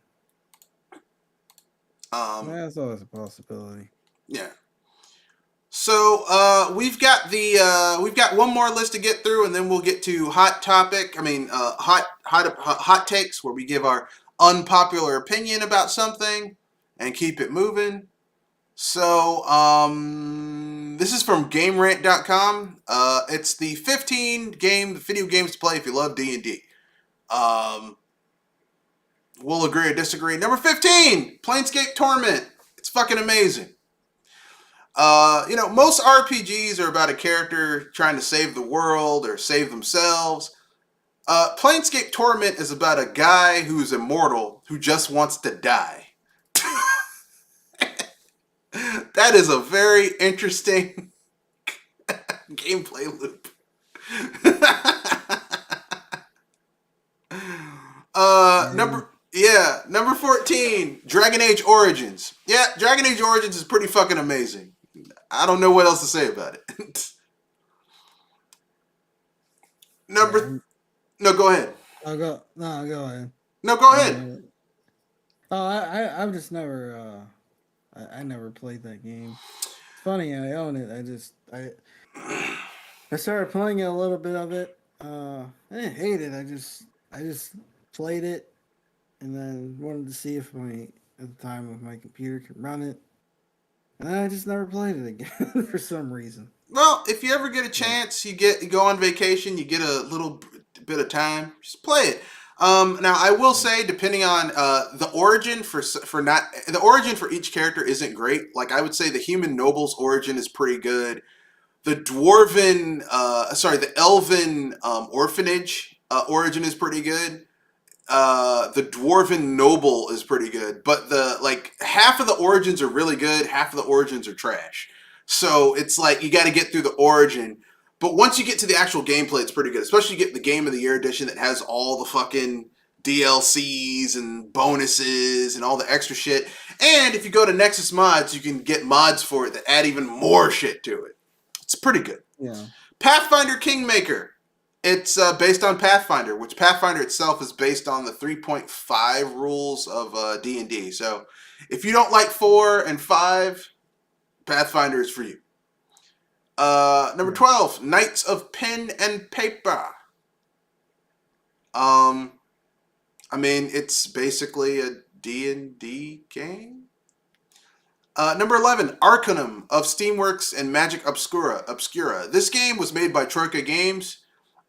[SPEAKER 2] Um,
[SPEAKER 1] that's always a possibility.
[SPEAKER 2] yeah. So we've got one more list to get through, and then we'll get to hot topic. I mean, hot takes, where we give our unpopular opinion about something and keep it moving. So this is from GameRant.com. It's the 15 video games to play if you love D&D. We'll agree or disagree. Number 15, Planescape Torment. It's fucking amazing. Most RPGs are about a character trying to save the world or save themselves. Planescape Torment is about a guy who's immortal who just wants to die. That is a very interesting gameplay loop. Number 14, Dragon Age Origins. Yeah, Dragon Age Origins is pretty fucking amazing. I don't know what else to say about it.
[SPEAKER 1] Yeah,
[SPEAKER 2] No, go ahead.
[SPEAKER 1] Go ahead.
[SPEAKER 2] No, go ahead.
[SPEAKER 1] Oh, I've just never I never played that game. It's funny, I own it. I started playing a little bit of it. I didn't hate it. I just played it, and then wanted to see if my at the time if my computer could run it, and then I just never played it again for some reason.
[SPEAKER 2] Well, if you ever get a
[SPEAKER 1] But
[SPEAKER 2] chance, you go on vacation, you get a little bit of time, just play it. Now, I will
[SPEAKER 1] yeah,
[SPEAKER 2] say, depending on the origin for not the origin for each character isn't great. Like I would say, the human noble's origin is pretty good. The dwarven, the elven orphanage origin is pretty good. The dwarven noble is pretty good, but the like half of the origins are really good, half of the origins are trash. So it's like you got to get through the origin, but once you get to the actual gameplay, it's pretty good. Especially you get the Game of the Year edition that has all the fucking DLCs and bonuses and all the extra shit. And if you go to Nexus Mods, you can get mods for it that add even more shit to it. It's pretty good.
[SPEAKER 1] yeah,
[SPEAKER 2] Pathfinder Kingmaker. It's based on Pathfinder, which Pathfinder itself is based on the 3.5 rules of D&D. So if you don't like 4 and 5, Pathfinder is for you. Number
[SPEAKER 1] yeah,
[SPEAKER 2] 12, Knights of Pen and Paper. Um, I mean, it's basically a D&D game. Number 11, Arcanum of Steamworks and Magic Obscura. This game was made by Troika Games.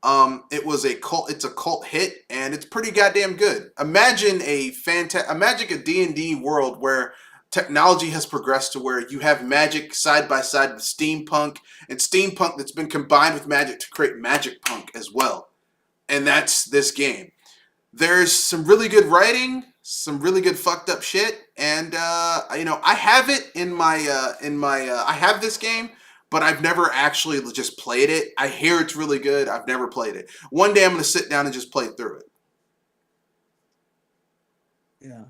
[SPEAKER 2] It's a cult hit, and it's pretty goddamn good. Imagine a D&D world where technology has progressed to where you have magic side by side with steampunk, and steampunk that's been combined with magic to create magic punk as well. And that's this game. There's some really good writing, some really good fucked up shit, and I have it I have this game, but I've never actually just played it. I hear it's really good. I've never played it. One day I'm going to sit down and just play through it.
[SPEAKER 1] yeah.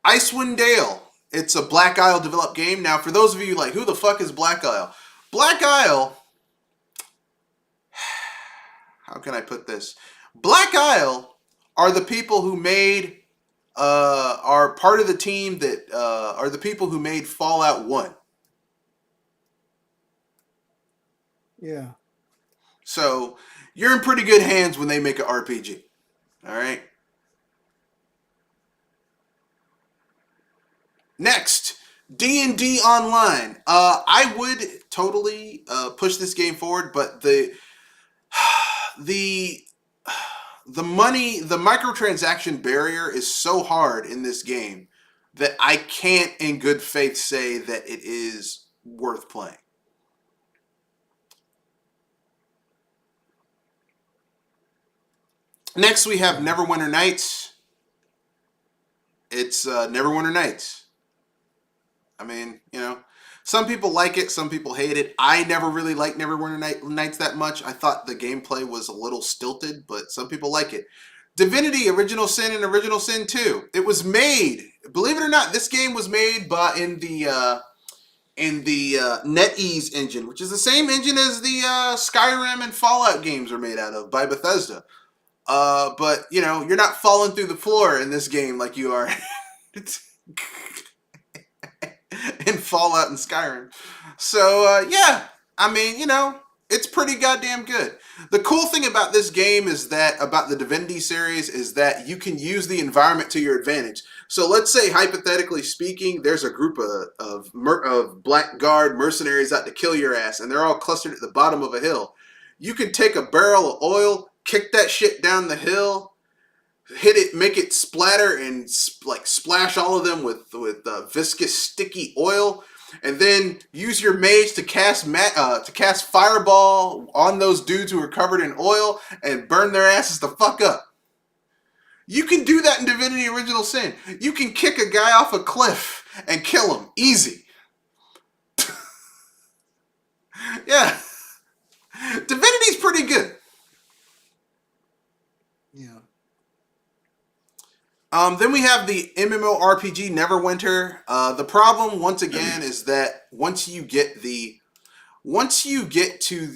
[SPEAKER 2] Icewind Dale. It's a Black Isle developed game. Now, for those of you like, who the fuck is Black Isle? Black Isle. How can I put this? Black Isle are the people who made are part of the team that are the people who made Fallout 1.
[SPEAKER 1] Yeah.
[SPEAKER 2] So you're in pretty good hands when they make an RPG. All right. Next, D&D Online. I would totally push this game forward, but the the microtransaction barrier is so hard in this game that I can't in good faith say that it is worth playing. Next, we have Neverwinter Nights. It's Neverwinter Nights. I mean, some people like it, some people hate it. I never really liked Neverwinter Nights that much. I thought the gameplay was a little stilted, but some people like it. Divinity, Original Sin, and Original Sin 2. It was made, believe it or not, this game was made in the NetEase engine, which is the same engine as the Skyrim and Fallout games are made out of by Bethesda. But you're not falling through the floor in this game like you are in Fallout and Skyrim. So yeah, I mean, it's pretty goddamn good. The cool thing about this game is that about the Divinity series is that you can use the environment to your advantage. So let's say, hypothetically speaking, there's a group of blackguard mercenaries out to kill your ass, and they're all clustered at the bottom of a hill. You can take a barrel of oil, kick that shit down the hill, hit it, make it splatter, and like splash all of them with viscous, sticky oil, and then use your mage to cast fireball on those dudes who are covered in oil and burn their asses the fuck up. You can do that in Divinity Original Sin. You can kick a guy off a cliff and kill him easy. Yeah, Divinity's pretty good.
[SPEAKER 1] Yeah.
[SPEAKER 2] Then we have the MMORPG Neverwinter. The problem, once again, is that once you get to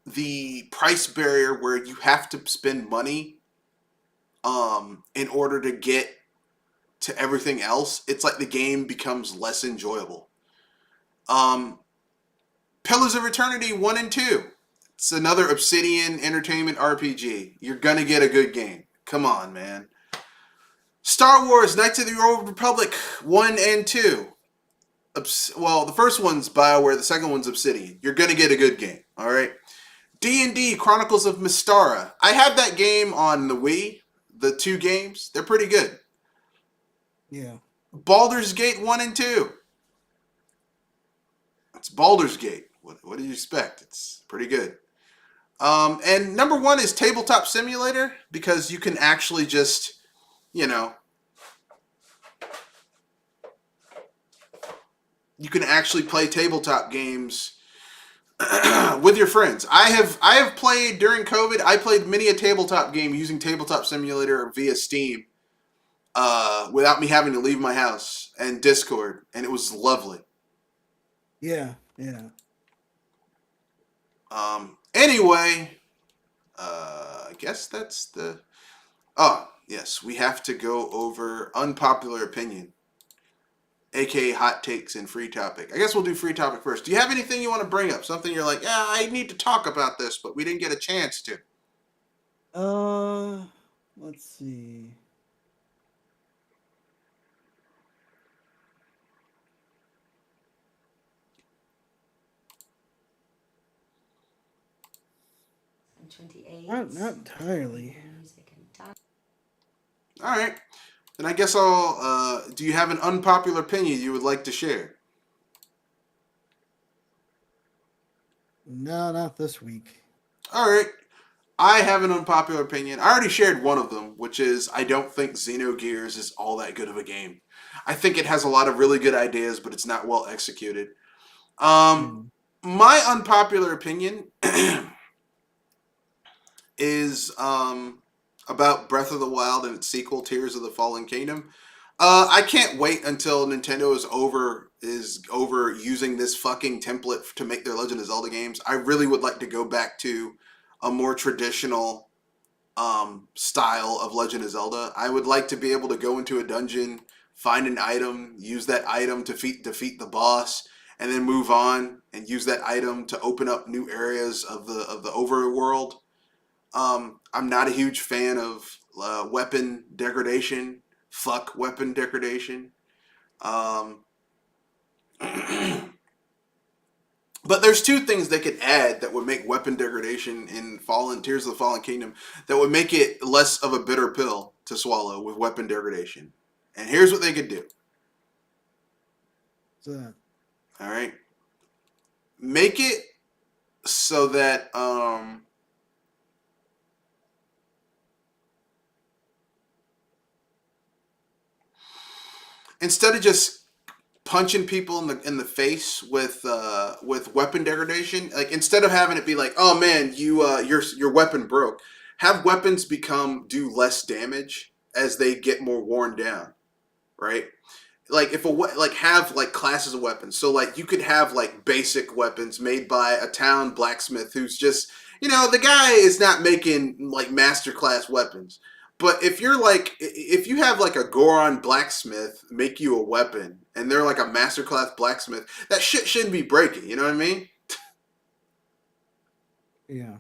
[SPEAKER 2] the price barrier where you have to spend money in order to get to everything else, it's like the game becomes less enjoyable. Pillars of Eternity 1 and 2. It's another Obsidian Entertainment RPG. You're gonna get a good game. Come on, man. Star Wars Knights of the Old Republic 1 and 2. Well, the first one's BioWare, the second one's Obsidian. You're gonna get a good game, all right? D&D Chronicles of Mystara. I have that game on the Wii. The 2 games, they're pretty good.
[SPEAKER 1] Yeah.
[SPEAKER 2] Baldur's Gate 1 and 2. It's Baldur's Gate. What do you expect? It's pretty good. And number 1 is Tabletop Simulator, because you can actually just, you can actually play tabletop games with your friends. I have played during COVID. I played many a tabletop game using Tabletop Simulator via Steam, without me having to leave my house, and Discord, and it was lovely.
[SPEAKER 1] Yeah, yeah.
[SPEAKER 2] Anyway, I guess that's the. Oh yes, we have to go over unpopular opinion, aka hot takes and free topic. I guess we'll do free topic first. Do you have anything you want to bring up? Something you're like, yeah, I need to talk about this, but we didn't get a chance to.
[SPEAKER 1] Let's see. Not entirely.
[SPEAKER 2] All right. Then I guess I'll. Do you have an unpopular opinion you would like to share?
[SPEAKER 1] No, not this week.
[SPEAKER 2] All right. I have an unpopular opinion. I already shared one of them, which is I don't think Xenogears is all that good of a game. I think it has a lot of really good ideas, but it's not well executed. My unpopular opinion is about Breath of the Wild and its sequel, Tears of the Fallen Kingdom. I can't wait until Nintendo is over using this fucking template to make their Legend of Zelda games. I really would like to go back to a more traditional style of Legend of Zelda. I would like to be able to go into a dungeon, find an item, use that item to defeat the boss, and then move on and use that item to open up new areas of the overworld. I'm not a huge fan of weapon degradation. Fuck weapon degradation. But there's 2 things they could add that would make weapon degradation in Tears of the Fallen Kingdom that would make it less of a bitter pill to swallow with weapon degradation. And here's what they could do.
[SPEAKER 1] What's that?
[SPEAKER 2] All right. Make it so that instead of just punching people in the face with weapon degradation, like instead of having it be like, oh man, your weapon broke, have weapons do less damage as they get more worn down, right? Like have like classes of weapons. So like you could have like basic weapons made by a town blacksmith who's just, the guy is not making like master class weapons. But if you have like a Goron blacksmith make you a weapon and they're like a masterclass blacksmith, that shit shouldn't be breaking. You know what I mean?
[SPEAKER 1] Yeah.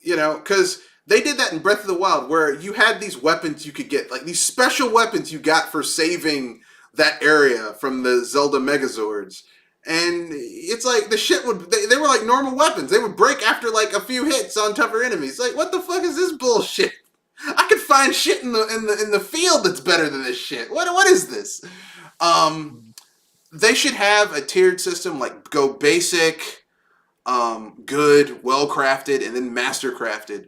[SPEAKER 2] Because they did that in Breath of the Wild where you had these weapons you could get, like these special weapons you got for saving that area from the Zelda Megazords. And it's like the shit they were like normal weapons. They would break after like a few hits on tougher enemies. Like, what the fuck is this bullshit? I could find shit in the field that's better than this shit. What is this? They should have a tiered system, like go basic, good, well crafted, and then master crafted.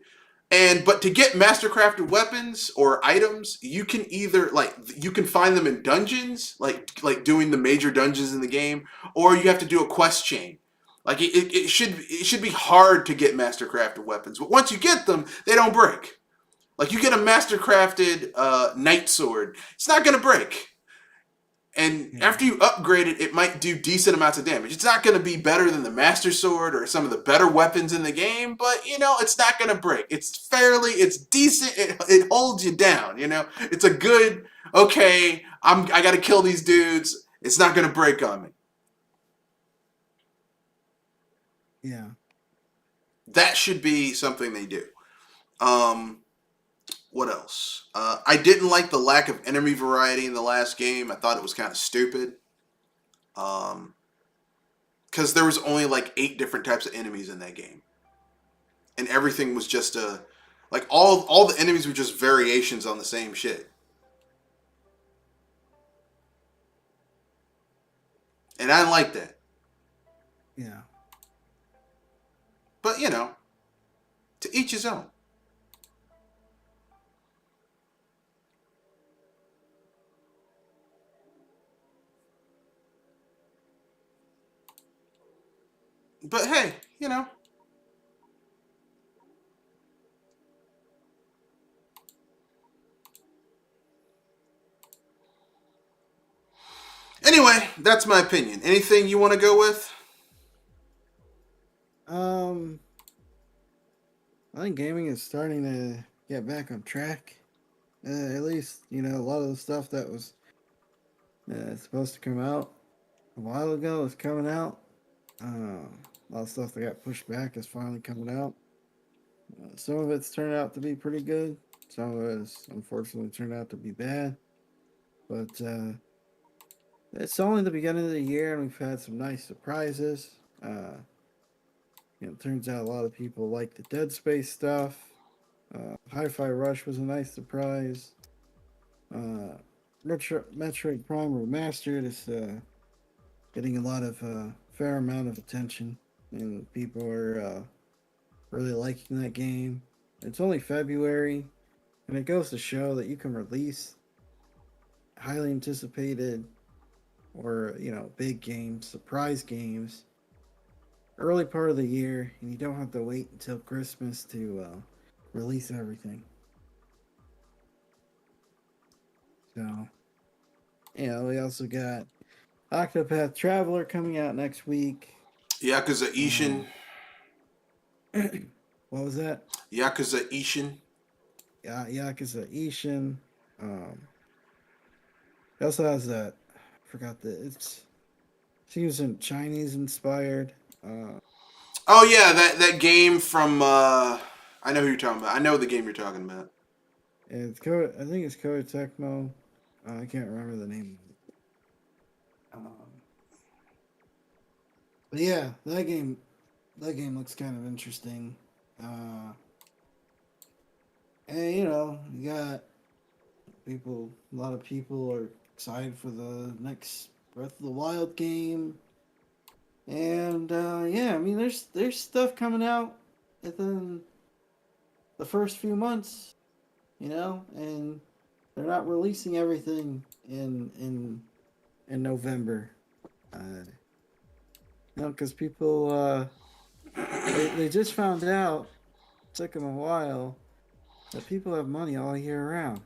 [SPEAKER 2] But to get master crafted weapons or items, you can either you can find them in dungeons, like doing the major dungeons in the game, or you have to do a quest chain. Like it should be hard to get master crafted weapons, but once you get them, they don't break. Like, you get a master-crafted knight sword. It's not going to break. And after you upgrade it, it might do decent amounts of damage. It's not going to be better than the master sword or some of the better weapons in the game, but, it's not going to break. It's decent. It holds you down, It's a good, okay, I got to kill these dudes. It's not going to break on me.
[SPEAKER 1] Yeah.
[SPEAKER 2] That should be something they do. What else? I didn't like the lack of enemy variety in the last game. I thought it was kind of stupid. Because there was only like 8 different types of enemies in that game, and everything was just all the enemies were just variations on the same shit. And I didn't like that.
[SPEAKER 1] Yeah.
[SPEAKER 2] But to each his own. But hey, Anyway, that's my opinion. Anything you want to go with?
[SPEAKER 1] I think gaming is starting to get back on track. At least, a lot of the stuff that was supposed to come out a while ago is coming out. A lot of stuff that got pushed back is finally coming out. Some of it's turned out to be pretty good. Some of it has unfortunately turned out to be bad. But it's only the beginning of the year, and we've had some nice surprises. It turns out a lot of people like the Dead Space stuff. Hi-Fi Rush was a nice surprise. Metroid Prime Remastered is getting a lot of fair amount of attention, and people are really liking that game. It's only February, and it goes to show that you can release highly anticipated or big games, surprise games, early part of the year, and you don't have to wait until Christmas to release everything. So, we also got Octopath Traveler coming out next week.
[SPEAKER 2] Yakuza Ishin.
[SPEAKER 1] What was that?
[SPEAKER 2] Yakuza Ishin.
[SPEAKER 1] Yakuza Ishin. It also has that. I forgot that it's. Seems Chinese inspired.
[SPEAKER 2] Oh yeah, that game from. I know who you're talking about. I know the game you're talking about.
[SPEAKER 1] It's Code. I think it's Code Tecmo. I can't remember the name. But yeah, that game. That game looks kind of interesting. And you got people. A lot of people are excited for the next Breath of the Wild game. And yeah, I mean, there's stuff coming out within the first few months, and they're not releasing everything in November, because people they just found out, it took them a while, that people have money all year round.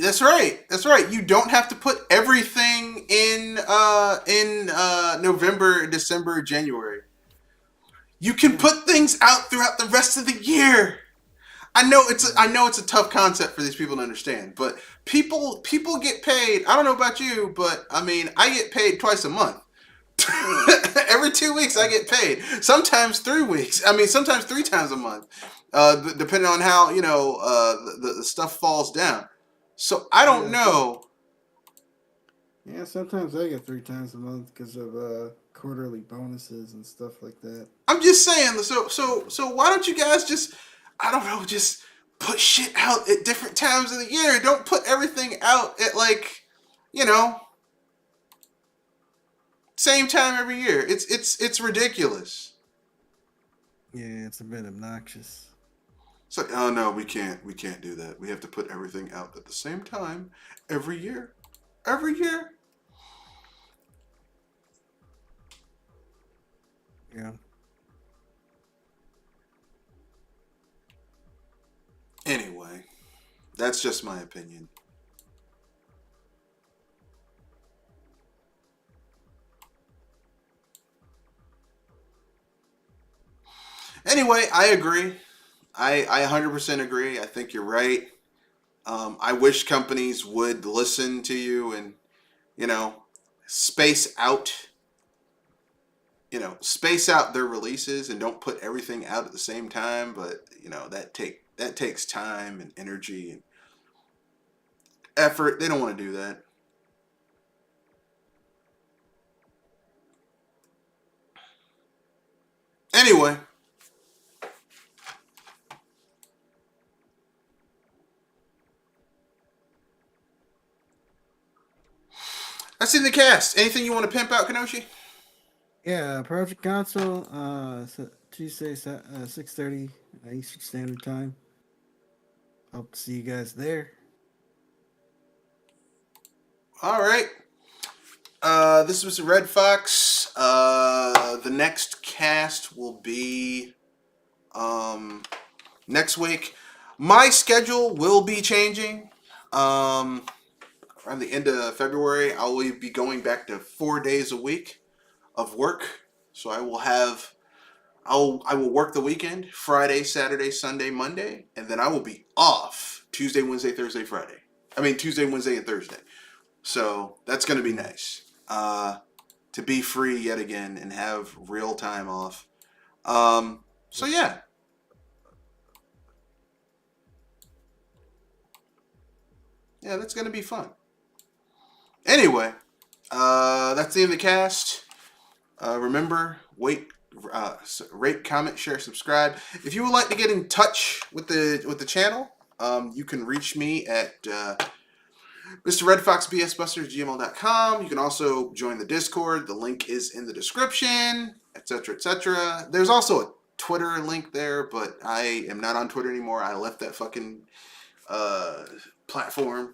[SPEAKER 2] That's right. That's right. You don't have to put everything in November, December, January. You can put things out throughout the rest of the year. I know it's a tough concept for these people to understand, but people get paid. I don't know about you, but I mean, I get paid twice a month. Every 2 weeks I get paid. Sometimes 3 weeks. I mean, sometimes 3 times a month, depending on how the stuff falls down. So I don't know.
[SPEAKER 1] Yeah, sometimes I get 3 times a month because of quarterly bonuses and stuff like that.
[SPEAKER 2] I'm just saying. So why don't you guys just, I don't know, just put shit out at different times of the year? Don't put everything out at same time every year. It's ridiculous.
[SPEAKER 1] Yeah, it's a bit obnoxious.
[SPEAKER 2] It's like, oh no, we can't do that. We have to put everything out at the same time every year. Every year.
[SPEAKER 1] Yeah.
[SPEAKER 2] Anyway, that's just my opinion. Anyway, I agree. I 100% agree. I think you're right. I wish companies would listen to you and, space out space out their releases and don't put everything out at the same time. But that takes time and energy and effort. They don't want to do that. Anyway. That's in the cast. Anything you want to pimp out, Kenoshi?
[SPEAKER 1] Yeah, Project Console, Tuesday, 6:30 Eastern Standard Time. Hope to see you guys there.
[SPEAKER 2] All right. This was Red Fox. The next cast will be next week. My schedule will be changing. Around the end of February, I will be going back to 4 days a week of work. So I will work the weekend, Friday, Saturday, Sunday, Monday, and then I will be off Tuesday, Wednesday, Thursday, Friday. Tuesday, Wednesday, and Thursday. So that's going to be nice. To be free yet again and have real time off. So yeah. Yeah, that's going to be fun. Anyway, that's the end of the cast. Remember, rate, comment, share, subscribe. If you would like to get in touch with the channel, you can reach me at mrredfoxbsbuster@gmail.com. You can also join the Discord. The link is in the description, etc., etc. There's also a Twitter link there, but I am not on Twitter anymore. I left that fucking platform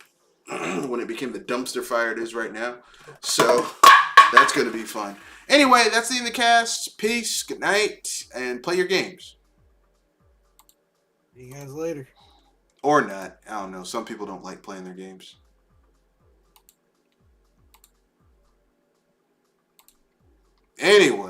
[SPEAKER 2] when it became the dumpster fire it is right now. So that's going to be fun. Anyway, that's the end of the cast. Peace, good night, and play your games.
[SPEAKER 1] See you guys later.
[SPEAKER 2] Or not. I don't know. Some people don't like playing their games. Anyway.